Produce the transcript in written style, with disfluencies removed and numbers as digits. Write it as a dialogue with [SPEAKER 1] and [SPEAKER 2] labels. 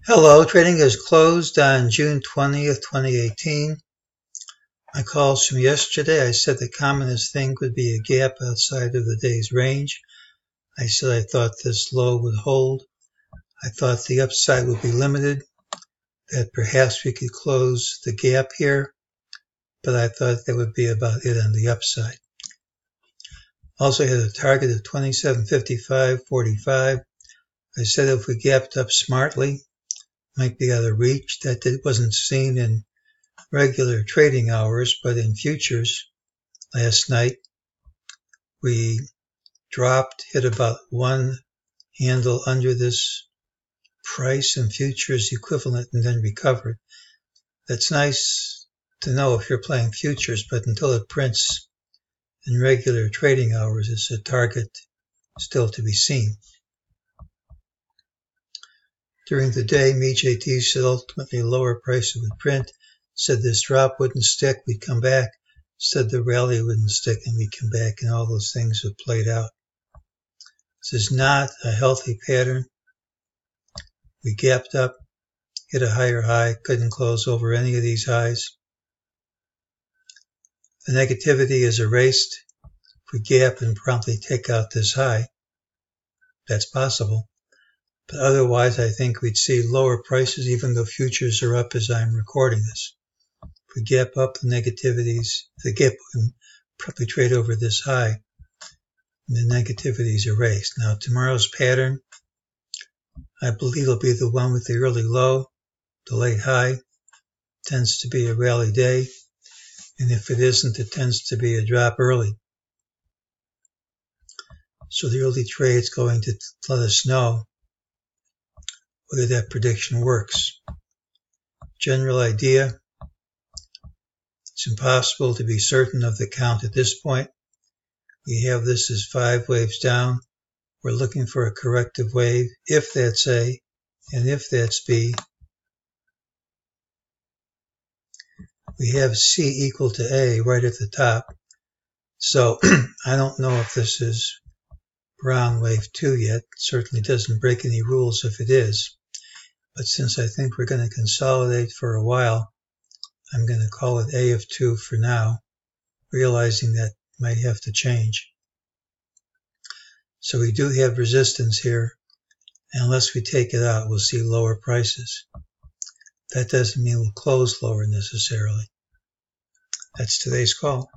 [SPEAKER 1] Hello, trading is closed on June 20th, 2018. My calls from yesterday, I said the commonest thing would be a gap outside of the day's range. I said I thought this low would hold. I thought the upside would be limited, that perhaps we could close the gap here, but I thought that would be about it on the upside. Also had a target of 27.55.45. I said if we gapped up smartly, might be out of reach. That wasn't seen in regular trading hours, but in futures last night we dropped, hit about one handle under this price and futures equivalent, and then recovered. That's nice to know if you're playing futures, but until it prints in regular trading hours, it's a target still to be seen. During the day, MEJT said ultimately lower prices would print, said this drop wouldn't stick, we'd come back, said the rally wouldn't stick and we'd come back, and all those things have played out. This is not a healthy pattern. We gapped up, hit a higher high, couldn't close over any of these highs. The negativity is erased. If we gap and promptly take out this high, that's possible. But otherwise, I think we'd see lower prices, even though futures are up as I'm recording this. If we gap up the negativities, the gap and probably trade over this high, and the negativity is erased. Now, tomorrow's pattern, I believe will be the one with the early low, the late high. Tends to be a rally day, and if it isn't, it tends to be a drop early. So the early trade's going to let us know whether that prediction works. General idea, it's impossible to be certain of the count at this point. We have this as 5 waves down. We're looking for a corrective wave, if that's A, and if that's B. We have C equal to A right at the top. So I don't know if this is brown wave 2 yet. It certainly doesn't break any rules if it is. But since I think we're going to consolidate for a while, I'm going to call it A of 2 for now, realizing that might have to change. So we do have resistance here, and unless we take it out, we'll see lower prices. That doesn't mean we'll close lower necessarily. That's today's call.